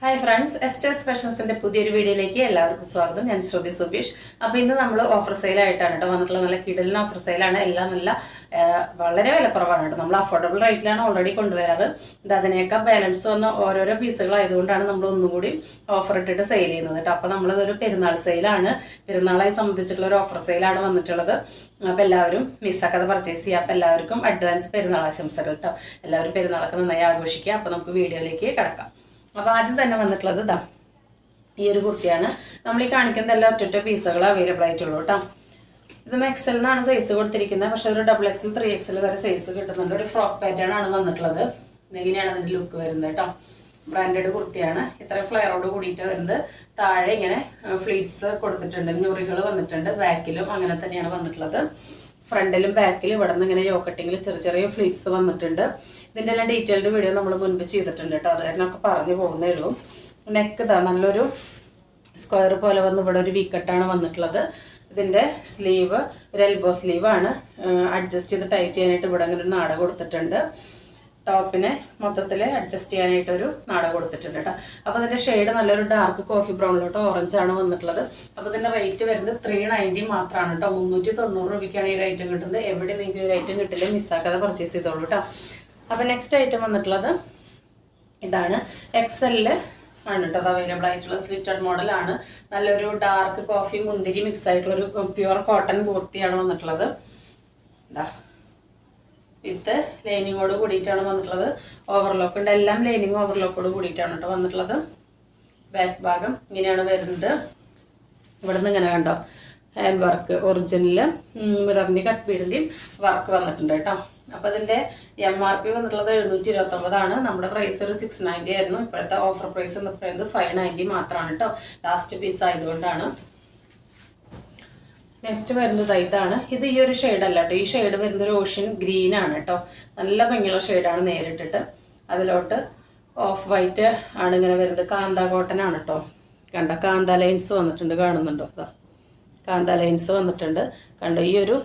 Hi friends, എസ്റ്റേഴ്സ് ഫാഷൻസിന്റെ പുതിയൊരു വീഡിയോയിലേക്ക് എല്ലാവർക്കും സ്വാഗതം. ഞാൻ ശ്രുതി സുബീഷ്. അപ്പോൾ ഇന്ന് നമ്മൾ ഓഫർ സെയിലായിട്ടാണ് കേട്ടോ വന്നിട്ടുള്ള. നല്ല കിടലിന് ഓഫർ സെയിലാണ്. എല്ലാം നല്ല വളരെ വിലക്കുറവാണ് കേട്ടോ. നമ്മൾ അഫോർഡബിൾ റേറ്റിലാണ് ഓൾറെഡി കൊണ്ടുവരാറ്. ഇത് അതിനേക്കാൾ ബാലൻസ് വന്ന ഓരോരോ പീസുകളായതുകൊണ്ടാണ് നമ്മൾ ഒന്നും കൂടി ഓഫർ ഇട്ടിട്ട് സെയിൽ ചെയ്യുന്നത് കേട്ടോ. അപ്പോൾ നമ്മളിതൊരു പെരുന്നാൾ സെയിലാണ്, പെരുന്നാളായി സംബന്ധിച്ചിട്ടുള്ള ഒരു ഓഫർ സെയിലാണ് വന്നിട്ടുള്ളത്. അപ്പോൾ എല്ലാവരും മിസ്സാക്കാതെ പർച്ചേസ് ചെയ്യുക. അപ്പോൾ എല്ലാവർക്കും അഡ്വാൻസ് പെരുന്നാൾ ആശംസകൾ കേട്ടോ. എല്ലാവരും പെരുന്നാളൊക്കെ നന്നായി ആഘോഷിക്കുക. അപ്പോൾ നമുക്ക് വീഡിയോയിലേക്ക് കിടക്കാം. അപ്പോൾ ആദ്യം തന്നെ വന്നിട്ടുള്ളത് ഇതാ ഈ ഒരു കുർത്തിയാണ്. നമ്മൾ ഈ കാണിക്കുന്ന എല്ലാ ഒറ്റ പീസുകൾ അവൈലബിൾ ആയിട്ടുള്ളൂ കേട്ടോ. ഇത് എക്സലിനാണ് സൈസ് കൊടുത്തിരിക്കുന്നത്, പക്ഷെ ഒരു XXL 3XL വരെ സൈസ് കിട്ടുന്നുണ്ട്. ഒരു ഫ്രോക്ക് പാറ്റേൺ ആണ് വന്നിട്ടുള്ളത്. ഇങ്ങനെയാണ് അതിൻ്റെ ലുക്ക് വരുന്നത് കേട്ടോ. ബ്രാൻഡഡ് കുർത്തിയാണ്. ഇത്ര ഫ്ലെയറോട് കൂടിയിട്ട് വരുന്നത്. താഴെ ഇങ്ങനെ ഫ്ലീറ്റ്സ് കൊടുത്തിട്ടുണ്ട്, ഞൊറികൾ വന്നിട്ടുണ്ട്. ബാക്കിലും അങ്ങനെ തന്നെയാണ് വന്നിട്ടുള്ളത്. ഫ്രണ്ടിലും ബാക്കിലും ഇവിടെ നിന്ന് ഇങ്ങനെ യോക്കട്ടിങ്ങിൽ ചെറിയ ചെറിയ ഫ്ലീറ്റ്സ് വന്നിട്ടുണ്ട്. ഇതിൻ്റെ എല്ലാം ഡീറ്റെയിൽഡ് വീഡിയോ നമ്മൾ മുൻപ് ചെയ്തിട്ടുണ്ട് കേട്ടോ. അത് കാരണമൊക്കെ പറഞ്ഞു പോകുന്നേ ഉള്ളൂ. നെക്ക് ഇതാ നല്ലൊരു സ്ക്വയർ പോലെ വന്ന് ഇവിടെ ഒരു വീക്കട്ടാണ് വന്നിട്ടുള്ളത്. ഇതിൻ്റെ സ്ലീവ് ഒരു എൽബോ സ്ലീവാണ്. അഡ്ജസ്റ്റ് ചെയ്ത് ടൈ ചെയ്യാനായിട്ട് ഇവിടെ അങ്ങനെ ഒരു നാട കൊടുത്തിട്ടുണ്ട്. ടോപ്പിനെ മൊത്തത്തിൽ അഡ്ജസ്റ്റ് ചെയ്യാനായിട്ടൊരു നാട കൊടുത്തിട്ടുണ്ട് കേട്ടോ. അപ്പോൾ ഇതിൻ്റെ ഷെയ്ഡ് നല്ലൊരു ഡാർക്ക് കോഫി ബ്രൗണിലോട്ട് ഓറഞ്ചാണ് വന്നിട്ടുള്ളത്. അപ്പോൾ ഇതിൻ്റെ റേറ്റ് വരുന്നത് 390 മാത്രമാണ് കേട്ടോ. 390 രൂപയ്ക്കാണ് ഈ ഒരു ഐറ്റം കിട്ടുന്നത്. എവിടെ നിങ്ങൾക്ക് ഒരു ഐറ്റം കിട്ടില്ല, മിസ്സാക്കാതെ പർച്ചേസ് ചെയ്തോളൂ കേട്ടോ. അപ്പോൾ നെക്സ്റ്റ് ഐറ്റം വന്നിട്ടുള്ളത് ഇതാണ്. XL ആണ് കേട്ടോ അത് അവൈലബിൾ ആയിട്ടുള്ള സ്ലിറ്റഡ് മോഡലാണ്. നല്ലൊരു ഡാർക്ക് കോഫി മുന്തിരി മിക്സ് ആയിട്ടുള്ളൊരു പ്യുവർ കോട്ടൺ കുർത്തിയാണ് വന്നിട്ടുള്ളത്. ഇതാ വിത്ത് ലൈനിങ്ങോട് കൂടിയിട്ടാണ് വന്നിട്ടുള്ളത്. ഓവർലോക്ക് ഉണ്ട്, എല്ലാം ലൈനിങ് ഓവർലോക്കോട് കൂടിയിട്ടാണ് കേട്ടോ വന്നിട്ടുള്ളത്. ബാക്ക് ഭാഗം ഇങ്ങനെയാണ് വരുന്നത്. ഇവിടെ നിന്ന് ഇങ്ങനെ കണ്ടോ ഹാൻഡ് വർക്ക് ഒറിജിനൽ മിററിൻ്റെ കട്ട് ബീഡിൻ്റെയും വർക്ക് വന്നിട്ടുണ്ട് കേട്ടോ. അപ്പോൾ അതിൻ്റെ MRP വന്നിട്ടുള്ളത് 729 നമ്മുടെ പ്രൈസ് ഒരു 690 ആയിരുന്നു. ഇപ്പോഴത്തെ ഓഫർ പ്രൈസ് എന്ന് പറയുന്നത് 590 മാത്രമാണ് കേട്ടോ. ലാസ്റ്റ് പീസ് ആയതുകൊണ്ടാണ്. നെക്സ്റ്റ് വരുന്നത് ഇതാണ്. ഇത് ഈ ഒരു ഷെയ്ഡല്ല കേട്ടോ. ഈ ഷെയ്ഡ് വരുന്നത് ഒരു ഓഷ്യൻ ഗ്രീൻ ആണ് കേട്ടോ. നല്ല ഭംഗിയുള്ള ഷെയ്ഡാണ്. നേരിട്ടിട്ട് അതിലോട്ട് ഓഫ് വൈറ്റ് ആണ് ഇങ്ങനെ വരുന്നത്. കാന്ത കോട്ടൺ ആണ് കേട്ടോ. കണ്ട കാന്ത ലൈൻസ് വന്നിട്ടുണ്ട്, കാണുന്നുണ്ടോ? അതാ കാന്ത ലൈൻസ് വന്നിട്ടുണ്ട് കണ്ടോ. ഈ ഒരു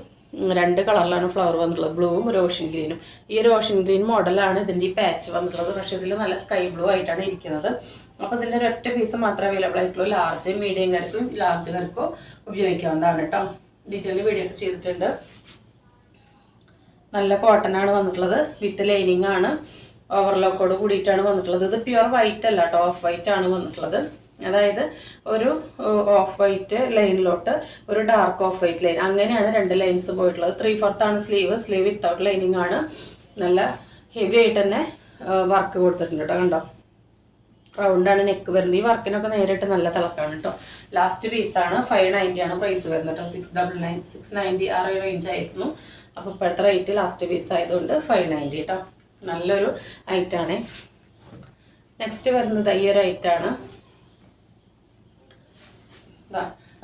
2 കളറിലാണ് ഫ്ലവർ വന്നിട്ടുള്ളത്, ബ്ലൂവും ഒരു ഓഷ്യൻ ഗ്രീനും. ഈ ഒരു ഓഷ്യൻ ഗ്രീൻ മോഡലാണ് ഇതിൻ്റെ ഈ പാച്ച് വന്നിട്ടുള്ളത്. പക്ഷേ ഇതിൽ നല്ല സ്കൈ ബ്ലൂ ആയിട്ടാണ് ഇരിക്കുന്നത്. അപ്പോൾ ഇതിൻ്റെ ഒരൊറ്റ പീസ് മാത്രമേ അവൈലബിൾ ആയിട്ടുള്ളൂ. ലാർജ് മീഡിയംകാർക്കും ലാർജുകാർക്കും ഉപയോഗിക്കാവുന്നതാണ് കേട്ടോ. ഡീറ്റെയിൽ വീഡിയോ ഒക്കെ ചെയ്തിട്ടുണ്ട്. നല്ല കോട്ടൺ ആണ് വന്നിട്ടുള്ളത്. വിത്ത് ലൈനിങ് ആണ്. ഓവർലോക്കോട് കൂടിയിട്ടാണ് വന്നിട്ടുള്ളത്. ഇത് പ്യുവർ വൈറ്റ് അല്ല കേട്ടോ, ഓഫ് വൈറ്റ് ആണ് വന്നിട്ടുള്ളത്. അതായത് ഒരു ഓഫ് വൈറ്റ് ലൈനിലോട്ട് ഒരു ഡാർക്ക് ഓഫ് വൈറ്റ് ലൈൻ, അങ്ങനെയാണ് 2 ലൈൻസ് പോയിട്ടുള്ളത്. 3/4 ആണ് സ്ലീവ്. സ്ലീവ് വിത്തൗട്ട് ലൈനിങ് ആണ്. നല്ല ഹെവി ആയിട്ട് തന്നെ വർക്ക് കൊടുത്തിട്ടുണ്ട് കേട്ടോ. കണ്ടോ റൗണ്ടാണ് നെക്ക് വരുന്നത്. ഈ വർക്കിനൊക്കെ നേരിട്ട് നല്ല തിളക്കാണ് കേട്ടോ. ലാസ്റ്റ് പീസാണ്. 590 ആണ് പ്രൈസ് വരുന്നത് കേട്ടോ. 690 ആ റേഞ്ച് ആയിരുന്നു. അപ്പോൾ ഇപ്പോഴത്തെ റേറ്റ് ലാസ്റ്റ് പീസ് ആയതുകൊണ്ട് 590 കേട്ടോ. നല്ലൊരു ഐറ്റാണ്. നെക്സ്റ്റ് വരുന്നത് ഈ ഒരു ഐറ്റാണ്.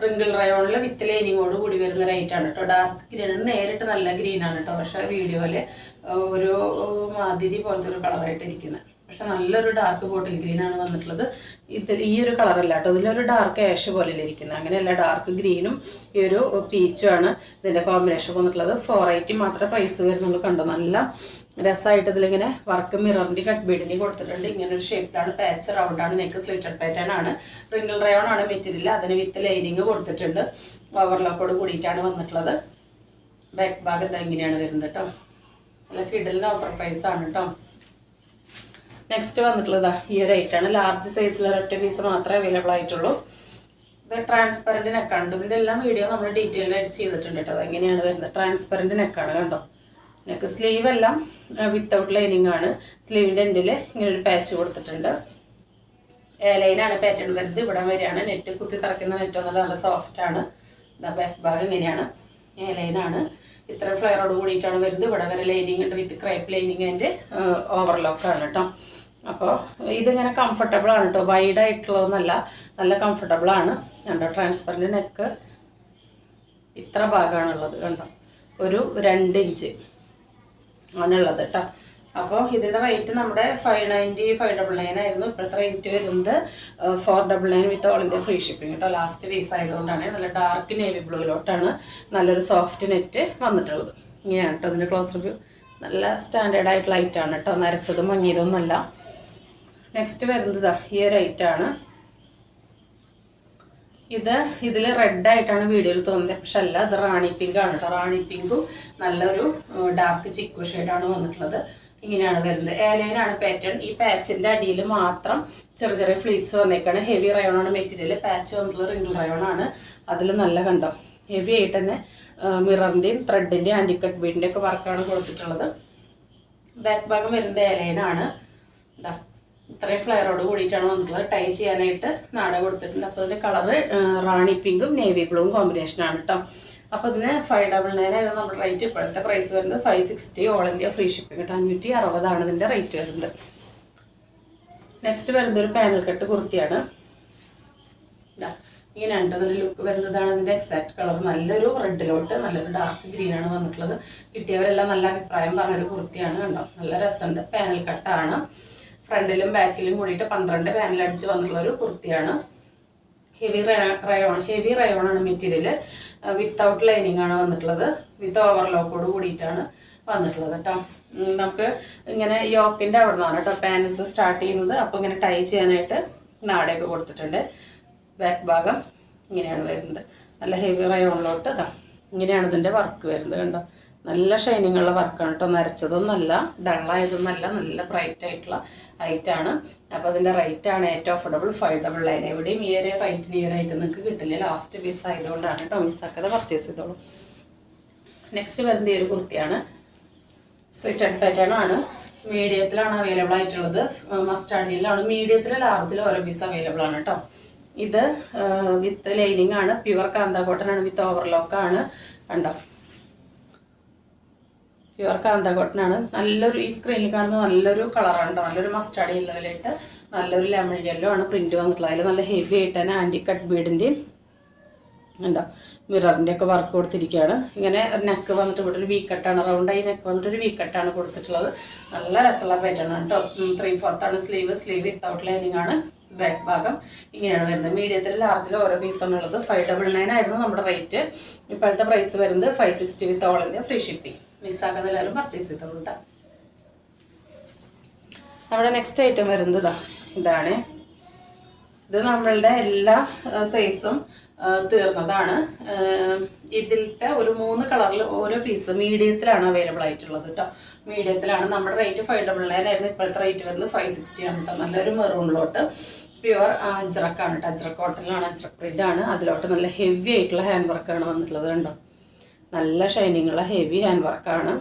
റിങ്കിൾ റയോണിൽ വിത്ത് ലൈനിങ്ങോട് കൂടി വരുന്ന റൈറ്റാണ് കേട്ടോ. ഡാർക്ക് ഗ്രീൻ നേരിട്ട് നല്ല ഗ്രീനാണ് കേട്ടോ. പക്ഷേ വീഡിയോയിൽ ഒരു മാതിരി പോലത്തെ ഒരു കളറായിട്ട് ഇരിക്കുന്നത്. പക്ഷെ നല്ലൊരു ഡാർക്ക് ബോട്ടിൽ ഗ്രീനാണ് വന്നിട്ടുള്ളത്. ഈ ഒരു കളറല്ല കേട്ടോ. ഇതിലൊരു ഡാർക്ക് ആഷ് പോലെ ഇരിക്കുന്നത്. അങ്ങനെയല്ല, ഡാർക്ക് ഗ്രീനും ഈ ഒരു പീച്ചും ആണ് ഇതിൻ്റെ കോമ്പിനേഷൻ വന്നിട്ടുള്ളത്. 480 മാത്രമേ പ്രൈസ് വരുന്നുള്ളൂ. കണ്ടോ നല്ല രസമായിട്ട് ഇതിലിങ്ങനെ വർക്ക് മിററിൻ്റെ കട്ട് ബീഡിന് കൊടുത്തിട്ടുണ്ട്. ഇങ്ങനെ ഒരു ഷേപ്പിലാണ്. പാച്ച് റൗണ്ടാണ്. നെക്ക് സ്ലിറ്റഡ് പാറ്റേൺ ആണ്. റിങ്കിൾ റയോൺ ആണ് മെറ്റീരിയൽ. അതിന് വിത്ത് ലൈനിങ് കൊടുത്തിട്ടുണ്ട്. ഓവർലോക്കോട് കൂടിയിട്ടാണ് വന്നിട്ടുള്ളത്. ബാക്ക് ഭാഗത്ത് ഇങ്ങനെയാണ് വരുന്നത് കേട്ടോ. നല്ല കിഡലിന് ഓഫർ പ്രൈസ് ആണ് കേട്ടോ. നെക്സ്റ്റ് വന്നിട്ടുള്ളത് ഈ ഒരു ഐറ്റാണ്. ലാർജ് സൈസിൽ ഒരൊറ്റ പീസ് മാത്രമേ അവൈലബിൾ ആയിട്ടുള്ളൂ. ഇത് ട്രാൻസ്പെറൻറ്റ് നെക്കാണ്. ഇതിൻ്റെ എല്ലാം വീഡിയോ നമ്മൾ ഡീറ്റെയിൽഡ് ആയിട്ട് ചെയ്തിട്ടുണ്ട് കേട്ടോ. അതെങ്ങനെയാണ് വരുന്നത്. ട്രാൻസ്പെറൻറ്റ് നെക്കാണ് കണ്ടോ. നെക്ക് സ്ലീവ് എല്ലാം വിത്തൗട്ട് ലൈനിങ് ആണ്. സ്ലീവിൻ്റെ എൻഡിൽ ഇങ്ങനെ ഒരു പാച്ച് കൊടുത്തിട്ടുണ്ട്. ലൈനാണ് പാറ്റേൺ വരുന്നത്. ഇവിടെ വരെയാണ് നെറ്റ് കുത്തി തറയ്ക്കുന്ന നെറ്റ് നല്ല സോഫ്റ്റ് ആണ്. ഇതാ ബാക്ക് ഭാഗം ഇങ്ങനെയാണ്. ലൈനാണ്. ഇത്ര ഫ്ലെയറോട് കൂടിയിട്ടാണ് വരുന്നത്. ഇവിടെ വരെ ലൈനിങ് ഉണ്ട് വിത്ത് ക്രൈപ്പ് ലൈനിങ് ആൻഡ് ഓവർലോക്കാണ് കേട്ടോ. അപ്പോൾ ഇതിങ്ങനെ കംഫർട്ടബിൾ ആണ് കേട്ടോ. വൈഡ് ആയിട്ടുള്ളതൊന്നല്ല, നല്ല കംഫർട്ടബിൾ ആണ്. കണ്ടോ ട്രാൻസ്പെറൻറ്റ് നെക്ക് ഇത്ര ഭാഗമാണുള്ളത്. കണ്ടോ ഒരു 2 ഇഞ്ച് ആണുള്ളത് കേട്ടോ. അപ്പോൾ ഇതിൻ്റെ റേറ്റ് നമ്മുടെ 590 599 ആയിരുന്നു. ഇപ്പോഴത്തെ റേറ്റ് വരുന്നത് 499 വിത്ത് ഓൾ ഇന്ത്യ ഫ്രീ ഷിപ്പിംഗ് കേട്ടോ. ലാസ്റ്റ് പീസ് ആയതുകൊണ്ടാണ്. നല്ല ഡാർക്ക് നേവി ബ്ലൂയിലോട്ടാണ് നല്ലൊരു സോഫ്റ്റ് നെറ്റ് വന്നിട്ടുള്ളത്. ഇങ്ങനെയാണ് കേട്ടോ ഇതിൻ്റെ ക്ലോസ് റിവ്യൂ. നല്ല സ്റ്റാൻഡേർഡ് ആയിട്ടുള്ള ഐറ്റാണ് കേട്ടോ. നരച്ചതും മങ്ങിയതൊന്നുമല്ല. നെക്സ്റ്റ് വരുന്നത് ഈ ഒരു ഐറ്റാണ്. ഇതിൽ റെഡായിട്ടാണ് വീഡിയോയിൽ തോന്നുന്നത്, പക്ഷെ അല്ല, ഇത് റാണി പിങ്ക് ആണ് കേട്ടോ. റാണി പിങ്കും നല്ലൊരു ഡാർക്ക് ചിക്കു ഷെയ്ഡാണ് വന്നിട്ടുള്ളത്. ഇങ്ങനെയാണ് വരുന്നത്. ഏലൈനാണ് പാറ്റേൺ. ഈ പാച്ചിൻ്റെ അടിയിൽ മാത്രം ചെറിയ ചെറിയ ഫ്ലീറ്റ്സ് വന്നേക്കാണ്. ഹെവി റയോണാണ് മെറ്റീരിയൽ. പാച്ച് വന്നിട്ടുള്ള റിംഗിൾ റയോണാണ്. അതിൽ നല്ല കണ്ടോ ഹെവി ആയിട്ട് തന്നെ മിററിൻ്റെയും ത്രെഡിൻ്റെയും ആൻറ്റിക്കട്ട് ബീഡിൻ്റെ ഒക്കെ വർക്കാണ് കൊടുത്തിട്ടുള്ളത്. ബാക്ക് ഭാഗം വരുന്നത് ഏലൈനാണ്. ഇതാ ഇത്രയും ഫ്ലെയറോട് കൂടിയിട്ടാണ് വന്നിട്ടുള്ളത്. ടൈ ചെയ്യാനായിട്ട് നാട കൊടുത്തിട്ടുണ്ട്. അപ്പോൾ ഇതിൻ്റെ കളറ് റാണി പിങ്കും നേവി ബ്ലൂവും കോമ്പിനേഷനാണ് കേട്ടോ. അപ്പോൾ ഇതിന് 599 ആയിരുന്നു നമ്മുടെ റേറ്റ്. ഇപ്പോഴത്തെ പ്രൈസ് വരുന്നത് 560, ഓൾ ഇന്ത്യ ഫ്രീ ഷിപ്പിംഗ് കേട്ടോ. 560 ഇതിൻ്റെ റേറ്റ് വരുന്നത്. നെക്സ്റ്റ് വരുന്നത് ഒരു പാനൽ കട്ട് കുർത്തിയാണ്. ഇതാ ഇങ്ങനെയാണ് ഇതിൻ്റെ ലുക്ക് വരുന്നതാണ്. ഇതിൻ്റെ എക്സാക്ട് കളർ നല്ലൊരു റെഡിലോട്ട് നല്ലൊരു ഡാർക്ക് ഗ്രീനാണ് വന്നിട്ടുള്ളത്. കിട്ടിയവരെല്ലാം നല്ല അഭിപ്രായം പറഞ്ഞൊരു കുർത്തിയാണ് കണ്ടോ. നല്ല രസമുണ്ട്. പാനൽ കട്ടാണ്. ഫ്രണ്ടിലും ബാക്കിലും കൂടിയിട്ട് 12 പാനൽ അടിച്ച് വന്നിട്ടുള്ള ഒരു കുർത്തിയാണ്. ഹെവി റയോണാണ് മെറ്റീരിയൽ. വിത്തൗട്ട് ലൈനിങ് ആണ് വന്നിട്ടുള്ളത്. വിത്ത് ഓവർലോക്കോട് കൂടിയിട്ടാണ് വന്നിട്ടുള്ളത് കേട്ടോ. നമുക്ക് ഇങ്ങനെ യോക്കിൻ്റെ അവിടെ നിന്നാണ് കേട്ടോ പാൻസ് സ്റ്റാർട്ട് ചെയ്യുന്നത്. അപ്പോൾ ഇങ്ങനെ ടൈ ചെയ്യാനായിട്ട് നാടയൊക്കെ കൊടുത്തിട്ടുണ്ട്. ബാക്ക് ഭാഗം ഇങ്ങനെയാണ് വരുന്നത്. നല്ല ഹെവി റയോണിലോട്ട് ഇതാ ഇങ്ങനെയാണ് ഇതിൻ്റെ വർക്ക് വരുന്നത് കണ്ടോ. നല്ല ഷൈനിങ് ഉള്ള വർക്കാണ് കേട്ടോ. നരച്ചതൊന്നല്ല, ഡള്ളായതൊന്നല്ല, നല്ല ബ്രൈറ്റ് ആയിട്ടുള്ള ഐറ്റാണ്. അപ്പോൾ അതിൻ്റെ റേറ്റാണ് ഏറ്റവും അഫോർഡബിൾ 599. എവിടെയും ഈ ഒരു റേറ്റിന് ഈ ഒരു ഐറ്റം നിങ്ങൾക്ക് കിട്ടില്ല. ലാസ്റ്റ് പീസ് ആയതുകൊണ്ടാണ് കേട്ടോ. മിസ്സാക്കാതെ പർച്ചേസ് ചെയ്തോളൂ. നെക്സ്റ്റ് വരുന്നത് ഈ ഒരു കുർത്തിയാണ്. സ്ലിറ്റഡ് പാറ്റേൺ ആണ്. മീഡിയത്തിലാണ് അവൈലബിൾ ആയിട്ടുള്ളത്. മസ്റ്റാർഡിയിലാണ്. മീഡിയത്തിൽ ലാർജിൽ ഓരോ പീസ് അവൈലബിൾ ആണ് കേട്ടോ. ഇത് വിത്ത് ലൈനിങ് ആണ്. പ്യുവർ കാന്ത കോട്ടൺ ആണ്. വിത്ത് ഓവർലോക്കാണ് കണ്ടോ. പ്യുവർ കാന്ത കോട്ടൺ ആണ്. നല്ലൊരു ഈ സ്ക്രീനിൽ കാണുന്ന നല്ലൊരു കളറാണ് കേട്ടോ. നല്ലൊരു മസ്റ്റാർഡ് യെല്ലോയിലായിട്ട് നല്ലൊരു ലെമൺ യെല്ലോ ആണ് പ്രിന്റ് വന്നിട്ടുള്ളത്. അതിൽ നല്ല ഹെവി ആയിട്ട് തന്നെ ആൻറ്റി കട്ട് ബീഡിൻ്റെയും ഉണ്ടോ മിററിൻ്റെ ഒക്കെ വർക്ക് കൊടുത്തിരിക്കുകയാണ്. ഇങ്ങനെ നെക്ക് വന്നിട്ട് ഇവിടെ ഒരു വീക്കട്ടാണ്. റൗണ്ടായി നെക്ക് വന്നിട്ട് ഒരു വീക്കട്ടാണ് കൊടുത്തിട്ടുള്ളത്. നല്ല രസമുള്ള പാറ്റേൺ ആണ് കേട്ടോ. 3/4 ആണ് സ്ലീവ് വിത്തൗട്ട് ലൈനിങ് ആണ്. ബാക്ക് ഭാഗം ഇങ്ങനെയാണ് വരുന്നത്. മീഡിയത്തിൽ ലാർജിൽ ഓരോ പീസാണുള്ളത്. 599 ആയിരുന്നു നമ്മുടെ റേറ്റ്. ഇപ്പോഴത്തെ പ്രൈസ് വരുന്നത് 560 with all India free shipping. മിസ്സാക്കാതെ എല്ലാവരും പർച്ചേസ് ചെയ്തോളൂ കേട്ടോ. നമ്മുടെ നെക്സ്റ്റ് ഐറ്റം വരുന്നത് ഇതാണ്. ഇത് നമ്മളുടെ എല്ലാ സൈസും തീർന്നതാണ്. ഇതിലത്തെ ഒരു 3 കളറിൽ ഓരോ പീസ് മീഡിയത്തിലാണ് അവൈലബിൾ ആയിട്ടുള്ളത് കേട്ടോ. മീഡിയത്തിലാണ്. നമ്മുടെ റേറ്റ് 599 ആയിരുന്നു. ഇപ്പോഴത്തെ റേറ്റ് വരുന്നത് 560 ആണ് കേട്ടോ. നല്ലൊരു മെറൂണിലോട്ട് പ്യുവർ അജ്രക്കാണ് കേട്ടോ. അജ്രക്ക് കോട്ടണിലാണ്. അജ്രക്ക് പ്രിൻ്റ് ആണ്. അതിലോട്ട് നല്ല ഹെവി ആയിട്ടുള്ള ഹാൻഡ് വർക്കാണ് വന്നിട്ടുള്ളത് കണ്ടോ. നല്ല ഷൈനിങ് ഉള്ള ഹെവി ഹാൻഡ് വർക്കാണ്.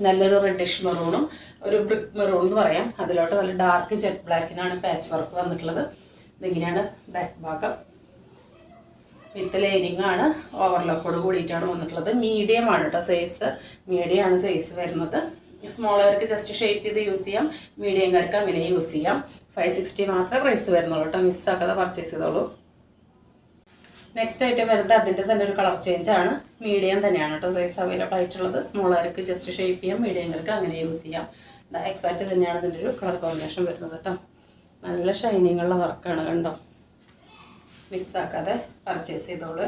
നല്ലൊരു റെഡിഷ് മെറൂണും ഒരു ബ്രിക്ക് മെറൂൺ എന്ന് പറയാം. അതിലോട്ട് നല്ല ഡാർക്ക് ജെറ്റ് ബ്ലാക്കിനാണ് പാച്ച് വർക്ക് വന്നിട്ടുള്ളത്. ഇതിങ്ങനെയാണ് ബാക്ക് ഭാഗം. വിത്ത് ലൈനിങ് ആണ്. ഓവർലോക്കോട് കൂടിയിട്ടാണ് വന്നിട്ടുള്ളത്. മീഡിയം ആണ് കേട്ടോ സൈസ്. മീഡിയം ആണ് സൈസ് വരുന്നത്. സ്മോളുകാർക്ക് ജസ്റ്റ് ഷേപ്പ് ചെയ്ത് യൂസ് ചെയ്യാം. മീഡിയംകാർക്ക് അങ്ങനെ യൂസ് ചെയ്യാം. 560 മാത്രമേ പ്രൈസ് വരുന്നുള്ളൂ കേട്ടോ. മിസ്സാക്കാതെ പർച്ചേസ് ചെയ്തോളൂ. നെക്സ്റ്റ് ഐറ്റം വരുന്നത് അതിൻ്റെ തന്നെ ഒരു കളർ ചേഞ്ച് ആണ്. മീഡിയം തന്നെയാണ് കേട്ടോ സൈസ് അവൈലബിൾ ആയിട്ടുള്ളത്. സ്മോളുകാർക്ക് ജസ്റ്റ് ഷേപ്പ് ചെയ്യാം. മീഡിയംകാർക്ക് അങ്ങനെ യൂസ് ചെയ്യാം. എക്സാക്റ്റ് തന്നെയാണ് ഇതിൻ്റെ ഒരു കളർ കോമ്പിനേഷൻ വരുന്നത് കേട്ടോ. നല്ല ഷൈനിങ് ഉള്ള വർക്കാണ് കണ്ടോ. മിസ്സാക്കാതെ പർച്ചേസ് ചെയ്തോളൂ.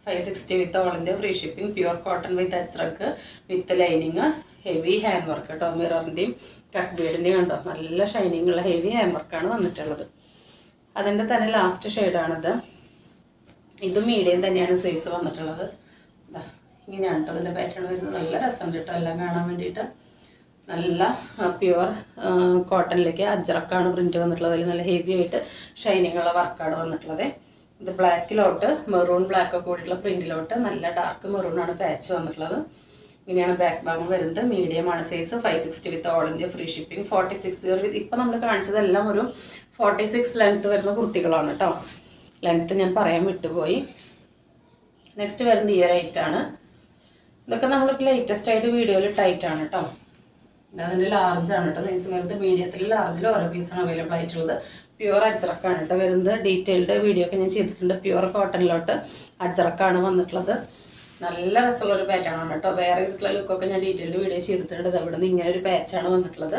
560 with all India free shipping. Pure cotton with Ajrakh with lining. Heavy hand work കേട്ടോ. മിററിൻ്റെയും കട്ട് ബീഡിൻ്റെയും കണ്ടോ. നല്ല ഷൈനിങ് ഉള്ള ഹെവി ഹാൻഡ് വർക്കാണ് വന്നിട്ടുള്ളത്. അതിൻ്റെ തന്നെ ലാസ്റ്റ് ഷെയ്ഡാണിത്. ഇത് മീഡിയം തന്നെയാണ് സൈസ് വന്നിട്ടുള്ളത്. ഇങ്ങനെയാണ് കേട്ടോ അതിൻ്റെ പാറ്റേൺ വരുന്നത്. നല്ല രസമുണ്ട് കേട്ടോ എല്ലാം കാണാൻ വേണ്ടിയിട്ട്. നല്ല പ്യുവർ കോട്ടണിലേക്ക് അജ്രക്കാണ് പ്രിൻറ്റ് വന്നിട്ടുള്ളത്. അതിൽ നല്ല ഹെവി ആയിട്ട് ഷൈനിങ് ഉള്ള വർക്കാണ് വന്നിട്ടുള്ളത്. ഇത് ബ്ലാക്കിലോട്ട് മെറൂൺ ബ്ലാക്കൊക്കെ കൂടിയിട്ടുള്ള പ്രിൻറ്റിലോട്ട് നല്ല ഡാർക്ക് മെറൂണാണ് പാച്ച് വന്നിട്ടുള്ളത്. ഇങ്ങനെയാണ് ബാക്ക് ഭാഗം വരുന്നത്. മീഡിയമാണ് size. 560 with all India free shipping. 46 ഇപ്പം നമ്മൾ കാണിച്ചതെല്ലാം ഒരു 46 ലെങ്ത്ത് വരുന്ന കുർത്തികളാണ് കേട്ടോ. ലെങ്ത്ത് ഞാൻ പറയാൻ വിട്ടുപോയി. നെക്സ്റ്റ് വരുന്നത് ഈ ഒരു ഐറ്റാണ്. ഇതൊക്കെ നമ്മളിപ്പോൾ ലേറ്റസ്റ്റ് ആയിട്ട് വീഡിയോയിൽ ടൈറ്റാണ് കേട്ടോ. അതിൻ്റെ ലാർജാണ് കേട്ടോ സൈസ് വരുന്നത്. മീഡിയത്തിൽ ലാർജിൽ ഓരോ പീസാണ് അവൈലബിൾ ആയിട്ടുള്ളത്. പ്യുവർ അജ്രക്കാണ് കേട്ടോ വരുന്നത്. ഡീറ്റെയിൽഡ് വീഡിയോ ഒക്കെ ഞാൻ ചെയ്തിട്ടുണ്ട്. പ്യുവർ കോട്ടണിലോട്ട് അജ്രക്കാണ് വന്നിട്ടുള്ളത്. നല്ല രസമുള്ളൊരു പാറ്റേണാണ് കേട്ടോ. വേറെ ഇതിലുള്ള ലുക്കൊക്കെ ഞാൻ ഡീറ്റെയിൽഡ് വീഡിയോ ചെയ്തിട്ടുണ്ട്. ഇവിടെ നിന്ന് ഇങ്ങനെ ഒരു പാച്ചാണ് വന്നിട്ടുള്ളത്.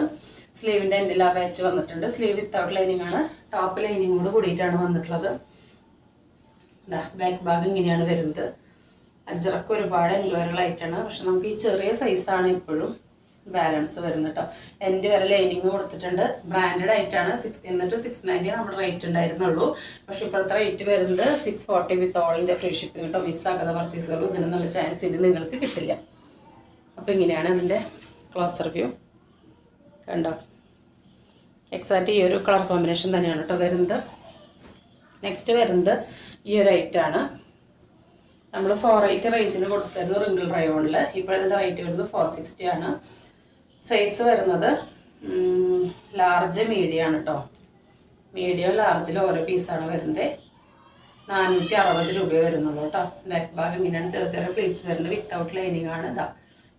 സ്ലീവിൻ്റെ എൻഡിൽ ആ പാച്ച് വന്നിട്ടുണ്ട്. സ്ലീവ് വിത്തൗട്ട് ലൈനിങ് ആണ്. ടോപ്പ് ലൈനിങ്ങോട് കൂടിയിട്ടാണ് വന്നിട്ടുള്ളത്. ബാക്ക് ഭാഗം ഇങ്ങനെയാണ് വരുന്നത്. അജ്രക്ക് ഒരുപാട് എൻക്വയറികളായിട്ടാണ്. പക്ഷെ നമുക്ക് ഈ ചെറിയ സൈസാണ് ഇപ്പോഴും ബാലൻസ് വരുന്നത് കേട്ടോ. എൻ്റെ വരെ ലൈനിങ് കൊടുത്തിട്ടുണ്ട്. ബ്രാൻഡഡ് ആയിട്ടാണ്. എന്നിട്ട് 690 നമ്മുടെ റേറ്റ് ഉണ്ടായിരുന്നുള്ളൂ. പക്ഷെ ഇപ്പോഴത്തെ റേറ്റ് വരുന്നത് 640 വിത്ത് ഓൾ ഇന്ത്യ ഫ്രീ ഷിപ്പിംഗ് കേട്ടോ. മിസ്സാക്കാതെ പർച്ചേസ് ചെയ്യുള്ളൂ. ഇതിന് നല്ല ചാൻസ് ഇനി നിങ്ങൾക്ക് കിട്ടില്ല. അപ്പോൾ ഇങ്ങനെയാണ് അതിൻ്റെ ക്ലോസർ വ്യൂ. കണ്ടോ, എക്സാക്റ്റ് ഈ ഒരു കളർ കോമ്പിനേഷൻ തന്നെയാണ് കേട്ടോ വരുന്നത്. നെക്സ്റ്റ് വരുന്നത് ഈ ഒരു ഐറ്റാണ്. നമ്മൾ 480 റേഞ്ചിന് കൊടുത്തിരുന്നു റിങ്കിൾ റയോണിൽ. ഇപ്പോഴത്തെ റേറ്റ് വരുന്നത് 460 ആണ്. സൈസ് വരുന്നത് ലാർജ് മീഡിയം ആണ് കേട്ടോ. മീഡിയം ലാർജിൽ ഓരോ പീസാണ് വരുന്നത്. 460 രൂപ വരുന്നുള്ളൂ കേട്ടോ. ബാക്ക് ഭാഗം ഇങ്ങനെയാണ് ചെറിയ ചെറിയ പ്ലീറ്റ്സ് വരുന്നത്. വിത്തൗട്ട് ലൈനിങ് ആണ്. ഇതാ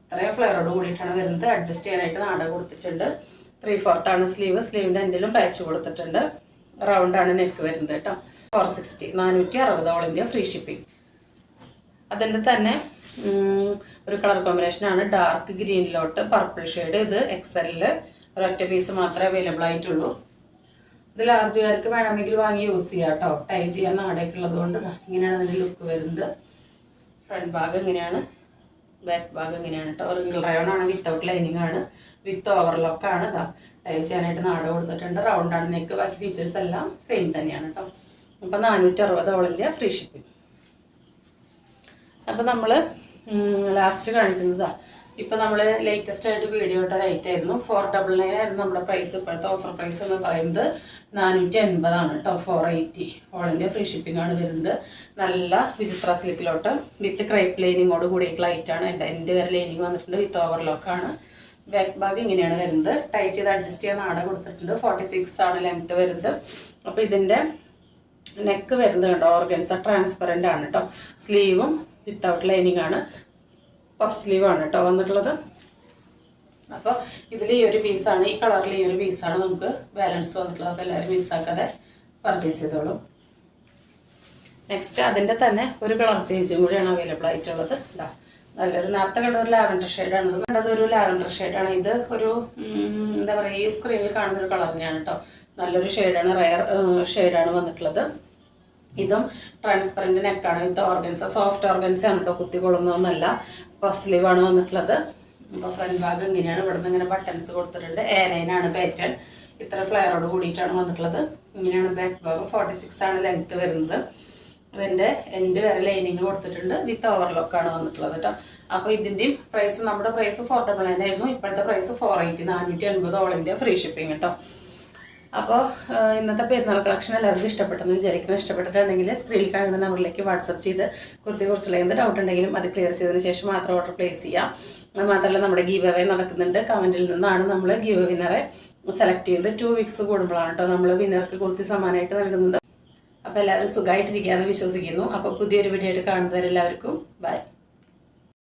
ഇത്രയും ഫ്ലെയറോട് കൂടിയിട്ടാണ് വരുന്നത്. അഡ്ജസ്റ്റ് ചെയ്യാനായിട്ട് നാട കൊടുത്തിട്ടുണ്ട്. 3/4 ആണ് സ്ലീവ്. സ്ലീവിൻ്റെ എൻഡിലും പാച്ച് കൊടുത്തിട്ടുണ്ട്. റൗണ്ടാണ് നെക്ക് വരുന്നത് കേട്ടോ. 460, 460 ഓൾ ഇന്ത്യ ഫ്രീ ഷിപ്പിംഗ്. അതിൻ്റെ തന്നെ ഒരു കളർ കോമ്പിനേഷനാണ് ഡാർക്ക് ഗ്രീനിലോട്ട് പർപ്പിൾ ഷെയ്ഡ്. ഇത് XL ഒരൊറ്റ പീസ് മാത്രമേ അവൈലബിൾ ആയിട്ടുള്ളൂ. ഇത് ലാർജുകാർക്ക് വേണമെങ്കിൽ വാങ്ങി യൂസ് ചെയ്യാം കേട്ടോ. ടൈ ചെയ്യാൻ നാടൊക്കെ ഉള്ളത് കൊണ്ട് ഇങ്ങനെയാണ് അതിൻ്റെ ലുക്ക് വരുന്നത്. ഫ്രണ്ട് ഭാഗം ഇങ്ങനെയാണ്, ബാക്ക് ഭാഗം ഇങ്ങനെയാണ് കേട്ടോ. റിങ്കിൾ റയോൺ ആണ്. വിത്തൗട്ട് ലൈനിങ് ആണ്. വിത്ത് ഓവർലോക്കാണ്. ഇതാ ടൈ ചെയ്യാനായിട്ട് നാട കൊടുത്തിട്ടുണ്ട്. റൗണ്ടാണ് നെക്ക്. ബാക്കി ഫീച്ചേഴ്സ് എല്ലാം സെയിം തന്നെയാണ് കേട്ടോ. അപ്പം 460 ഓൾ ഇന്ത്യ ഫ്രീ ഷിപ്പിംഗ്. അപ്പോൾ നമ്മൾ ലാസ്റ്റ് കാണിക്കുന്നതാണ്. ഇപ്പോൾ നമ്മൾ ലേറ്റസ്റ്റ് ആയിട്ട് വീഡിയോ ഇട്ട റേറ്റ് ആയിരുന്നു 499 ആയിരുന്നു നമ്മുടെ പ്രൈസ്. ഇപ്പോഴത്തെ ഓഫർ പ്രൈസ് എന്ന് പറയുന്നത് 480 ആണ് കേട്ടോ. 480 ഓൾ ഇന്ത്യ ഫ്രീ ഷിപ്പിംഗ് ആണ് വരുന്നത്. നല്ല വിചിത്ര സിൽക്കിലോട്ട് വിത്ത് ക്രൈപ്പ് ലൈനിങ്ങോട് കൂടിയിട്ടുള്ള ഐറ്റാണ്. എൻ്റെ വരെ ലൈനിങ് വന്നിട്ടുണ്ട്. വിത്ത് ഓവർലോക്കാണ്. ബാക്ക് ഭാഗം ഇങ്ങനെയാണ് വരുന്നത്. ടൈ ചെയ്ത് അഡ്ജസ്റ്റ് ചെയ്യാൻ നാട കൊടുത്തിട്ടുണ്ട്. 46 ആണ് ലെങ്ത്ത് വരുന്നത്. അപ്പോൾ ഇതിൻ്റെ നെക്ക് വരുന്നത് കണ്ടോ, ഓർഗൻസ ട്രാൻസ്പെറൻ്റ് ആണ് കേട്ടോ. സ്ലീവും വിത്തൗട്ട് ലൈനിങ് ആണ്. പഫ് സ്ലീവാണ് കേട്ടോ വന്നിട്ടുള്ളത്. അപ്പോൾ ഇതിൽ ഈ ഒരു പീസാണ്, ഈ കളറിൽ ഈ ഒരു പീസാണ് നമുക്ക് ബാലൻസ് വന്നിട്ടുള്ളത്. അപ്പോൾ എല്ലാവരും മിസ്സാക്കാതെ പർച്ചേസ് ചെയ്തോളൂ. നെക്സ്റ്റ് അതിൻ്റെ തന്നെ ഒരു കളർ ചേഞ്ചും കൂടിയാണ് അവൈലബിൾ ആയിട്ടുള്ളത്. ഇതാ നല്ലൊരു നേരത്തെ കണ്ട ഒരു ലാവൻഡർ ഷെയ്ഡാണ്. ഇത് കണ്ടത് ഒരു ലാവൻഡർ ഷെയ്ഡാണ്. ഇത് ഒരു എന്താ പറയുക, ഈ സ്ക്രീനിൽ കാണുന്ന ഒരു കളർ തന്നെയാണ് കേട്ടോ. നല്ലൊരു ഷെയ്ഡാണ്. റയർ ഷെയ്ഡാണ് വന്നിട്ടുള്ളത്. ഇതും ട്രാൻസ്പെറൻറ്റ് നെക്കാണ്. വിത്ത് ഓർഗൻസ, സോഫ്റ്റ് ഓർഗൻസ ആണ് കേട്ടോ. കുത്തിക്കൊള്ളുന്നതൊന്നല്ല. പഫ് സ്ലീവാണ് വന്നിട്ടുള്ളത്. അപ്പോൾ ഫ്രണ്ട് ഭാഗം ഇങ്ങനെയാണ്. ഇവിടെ നിന്ന് ഇങ്ങനെ ബട്ടൺസ് കൊടുത്തിട്ടുണ്ട്. A9 ആണ് പാറ്റേൺ. ഇത്ര ഫ്ലെയറോട് കൂടിയിട്ടാണ് വന്നിട്ടുള്ളത്. ഇങ്ങനെയാണ് ബാക്ക് ഭാഗം. 46 ആണ് ലെങ്ത്ത് വരുന്നത്. അതിൻ്റെ എൻഡ് വരെ ലൈനിങ് കൊടുത്തിട്ടുണ്ട്. വിത്ത് ഓവർലോക്കാണ് വന്നിട്ടുള്ളത് കേട്ടോ. അപ്പോൾ ഇതിൻ്റെയും പ്രൈസ്, നമ്മുടെ പ്രൈസ് 499 ആയിരുന്നു. ഇപ്പോഴത്തെ price 480, 480 all India free shipping കേട്ടോ. അപ്പോൾ ഇന്നത്തെ പെരുന്നാൾ കളക്ഷൻ എല്ലാവർക്കും ഇഷ്ടപ്പെട്ടെന്ന് വിചാരിക്കുന്നു. ഇഷ്ടപ്പെട്ടിട്ടുണ്ടെങ്കിൽ സ്ക്രീനിൽ കാണുന്ന നമ്പറിലേക്ക് വാട്സപ്പ് ചെയ്ത് കുറിച്ചുള്ള എന്ത് ഡൗട്ട് ഉണ്ടെങ്കിലും അത് ക്ലിയർ ചെയ്തതിന് ശേഷം മാത്രം ഓർഡർ പ്ലേസ് ചെയ്യാം. അത് മാത്രമല്ല നമ്മുടെ ഗീവ് അവേ നടക്കുന്നുണ്ട്. കമൻറ്റിൽ നിന്നാണ് നമ്മൾ ഗീവ് വിന്നറെ സെലക്ട് ചെയ്ത് 2 വീക്സ് കൂടുമ്പോഴാണ് കേട്ടോ നമ്മൾ വിന്നർക്ക് കുർത്തി സമ്മാനമായിട്ട് നൽകുന്നത്. അപ്പോൾ എല്ലാവരും സുഖമായിട്ടിരിക്കാമെന്ന് വിശ്വസിക്കുന്നു. അപ്പോൾ പുതിയൊരു വീഡിയോ ആയിട്ട് കാണുന്നവരെല്ലാവർക്കും ബൈ.